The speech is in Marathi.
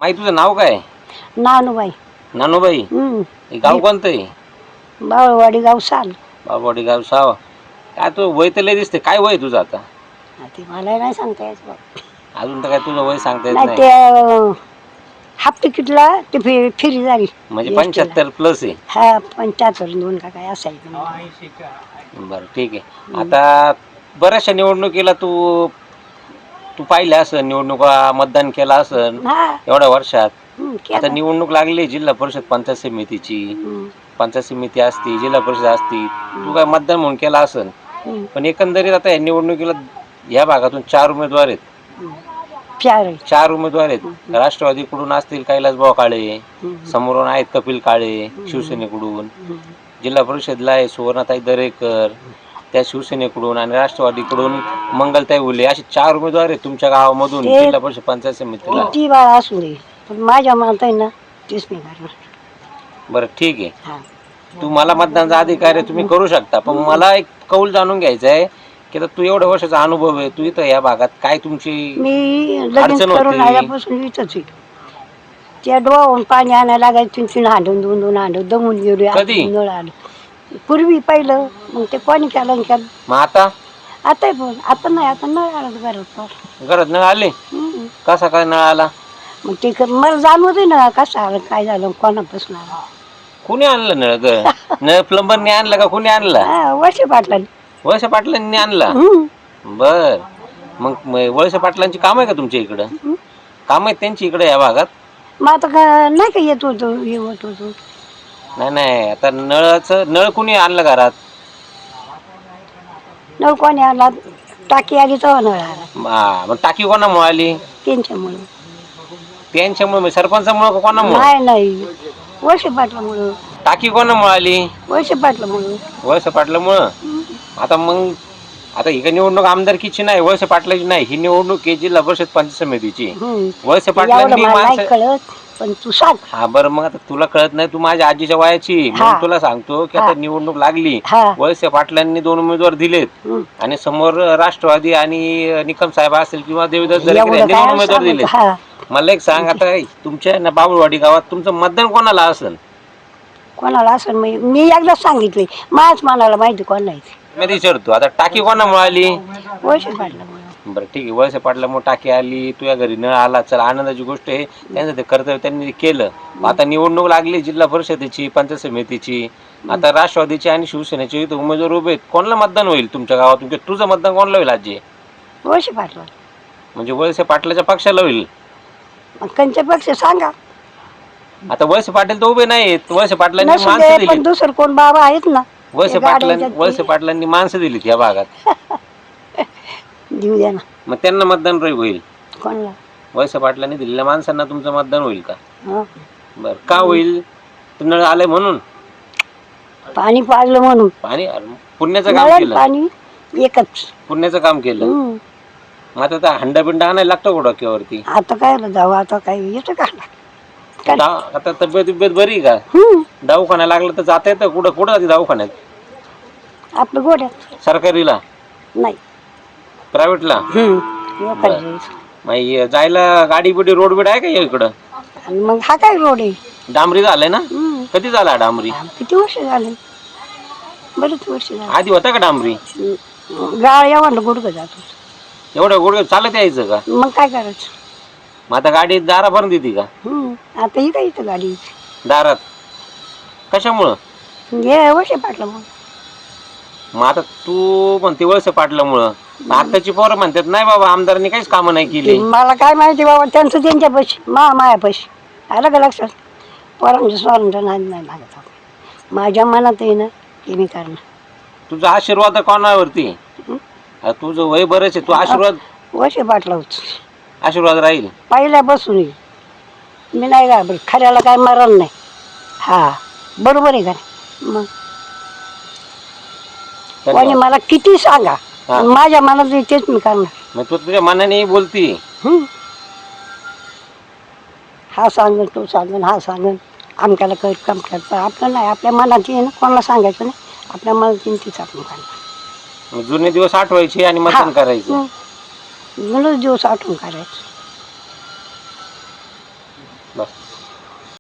माई तुझं नाव काय? नानूबाई. नानूबाई. हे गाव कोणतं आहे? बावळवाडी गाव साल. बाबवाडी गाव साव. काय तू वय तर लय दिसते. काय वय तुझं आता? ते मला नाही सांगता येत बा. अजून तर काय तुझं वय सांगता येत नाही नाही. ते हाफ तिकीटला ते फिरी झाली म्हणजे ST ला. 75 प्लस आहे. हा 75 दोन का काय असायचं. बरं ठीक आहे. आता बऱ्याचशा निवडणुकीला तू तू पाहिल्या असन, निवडणुका मतदान केला असन हा एवढ्या वर्षात. आता केलं. निवडणूक लागली जिल्हा परिषद पंचायत समितीची. पंचायत समिती असती, जिल्हा परिषद असती. तू काय मतदान म्हणून केला असन. पण एकंदरीत आता या निवडणुकीला या भागातून 4 उमेदवार आहेत. 4 उमेदवार आहेत. राष्ट्रवादीकडून असतील कैलासभाऊ काळे, समोरून आहेत कपिल काळे शिवसेनेकडून, जिल्हा परिषदला आहे सुवर्णाताई दरेकर त्या शिवसेनेकडून, आणि राष्ट्रवादीकडून मंगलताई उले. असे 4 उमेदवार आहेत तुमच्या गावामधून जिल्हा परिषद पंचायत समितीला. किती बाळा असू दे पण माझ्या मनात आहे ना तेच नाही करणार. बरं ठीक आहे. तुम्हाला मतदानाचा अधिकार आहे, तुम्ही करू शकता. पण मला एक कौल जाणून घ्यायचं आहे की आता तू एवढ्या वर्षाचा अनुभव आहे, तू इथं या भागात काय तुमची मी लगेच अडचण करून होती? आल्यापासून इथंच आहे. त्या डोळ्याहून पाणी आणायला लागायचं, 3 हांडून 2 हांडून दमून गेलो. कधी? नळ आलं पूर्वी पहिलं, मग ते कोणी केलं केलं. मग आता पण आता नाही, आता नळ आलं घरात. घरात नळ आले? कसा काय नळ आला? मग ते मला जाणवते ना कसं आलं काय झालं कोणापासून आलं. कुणी आणलं नळ? नळ प्लंबरने आणलं का कुणी आणला? वर्ष पाटला. वळसे पाटलांनी आणला? बर. मग वळसे पाटलांची काम आहे का तुमच्या इकडं? काम आहेत त्यांची इकडे या भागात? मग आता नाही का येत होतो येत होतो. नाही आता नळ कुणी आणलं घरात? नळ कोणी आला? टाकी आली तेव्हा नळ आला. मग टाकी कोणामुळे आली? त्यांच्यामुळे. त्यांच्यामुळे सरपंचामुळे का कोणामुळे? नाही वर्ष पाटलामुळं. टाकी कोणामुळे आली? वर्ष पाटलामुळं. वळसे पाटलामुळं. आता मग आता ही काही निवडणूक आमदारकीची नाही, वळसे पाटलाची नाही, ही निवडणूक आहे जिल्हा परिषद पंचायत समितीची. वळसे पाटलांनी माणसं कळत पण तू सांग. हा बरं, मग आता तुला कळत नाही, तू माझ्या आजीच्या वयाची, म्हणून तुला सांगतो की आता निवडणूक लागली. वळसे पाटलांनी 2 उमेदवार दिलेत आणि समोर राष्ट्रवादी आणि निकम साहेब असेल किंवा देवीदास दरेकर यांनी 2 उमेदवार दिलेत. मला एक सांग, आता तुमच्या बाबुळवाडी गावात तुमचं मतदान कोणाला असेल? कोणाला असेल मी एकदाच सांगितले, माझ्याच मनाला माहिती कोणाला. मी विचारतो आता टाकी कोणामुळे आली? वर्ष पाटलामुळे. बरं ठीक आहे, वळसे पाटलामुळे टाकी आली, तुझ्या घरी नळ आला, चल आनंदाची गोष्ट आहे. त्यांचं ते कर्तव्य त्यांनी केलं. आता निवडणूक लागली जिल्हा परिषदेची पंचायत समितीची. आता राष्ट्रवादीचे आणि शिवसेनेचे इथं उमेदवार उभे आहेत. कोणाला मतदान होईल तुमच्या गावात? तुझं मतदान कोणाला होईल आजी? वर्ष पाटला. म्हणजे वळसे पाटलाच्या पक्षाला होईल? कंच्या पक्ष सांगा. आता वळसे पाटील तर उभे नाहीत. वळसे पाटलांनी माणसं पण दिली. दुसरं कोण बाबा आहेत ना. वळसे पाटलांनी माणसं दिलीत या भागात. देऊ द्या ना. मग त्यांना मतदान होईल? कोणाला? वळसे पाटलांनी दिलेल्या माणसांना तुमचं मतदान होईल का? बर, का होईल? नळ आलंय म्हणून? पाणी पाजलं म्हणून. पाणी पुण्याचं काम केलं. पाणी एकच पुण्याचं काम केलं. मग आता हंडा बिंडा आणायला लागतो का डोक्यावरती? आता काय जाऊ, आता काय येतं का? आता तब्येत बरी का? दवाखान्यात लागलं तर जाता येतं? कुठं जाते दवाखान्यात? आपलं गोड्यात. सरकारीला नाही, प्रायव्हेटला? मग जायला गाडी बिडी रोड बीड आहे का इकडं? मग हा काय रोड आहे? डांबरी झालंय ना? कधी झाला डांबरी? किती वर्ष झाले? बरेच वर्ष झाले. आधी होता का डांबरी? गाळ एवढं गुडघं जातो. एवढं गुडघं चालत यायचं का? मग काय करायचं? मग आता गाडी दारापर्यंत येते का? आता ही काय इथं गाडी दारात? कशामुळं? हे वर्ष पाटलं मग. मग आता तू म्हणते वळसे पाटलामुळं. आताची पोरं म्हणतात नाही बाबा आमदारांनी काहीच कामं नाही केली. मला काय माहिती बाबा, त्यांचं त्यांच्यापाशी मायापाशी आलं का लक्षात? पोरांच्या स्वरांच्या नाद नाही लागत. माझ्या मनात आहे ना की मी करणार. तुझा आशीर्वाद कोणावरती? तुझं वय बरंच आहे, तू आशीर्वाद वर्ष पाटला होत आशीर्वाद राहील पहिल्यापासून. मी नाही घाबरत, खऱ्याला काय मरण नाही. हा बरोबर आहे का? मग कोणी मला किती सांगा, माझ्या मनात तेच मी करणार. मग तू तुझ्या मनाने बोलती. हा सांगन तो सांगन हा सांगन आमच्याला काही काम करतं आपलं नाही. आपल्या मनात आहे ना, कोणाला सांगायचं नाही. आपल्या मनात तीच आपण करणार. जुने दिवस आठवायचे आणि मतदान करायचं. जुने दिवस आठवून करायचं. बस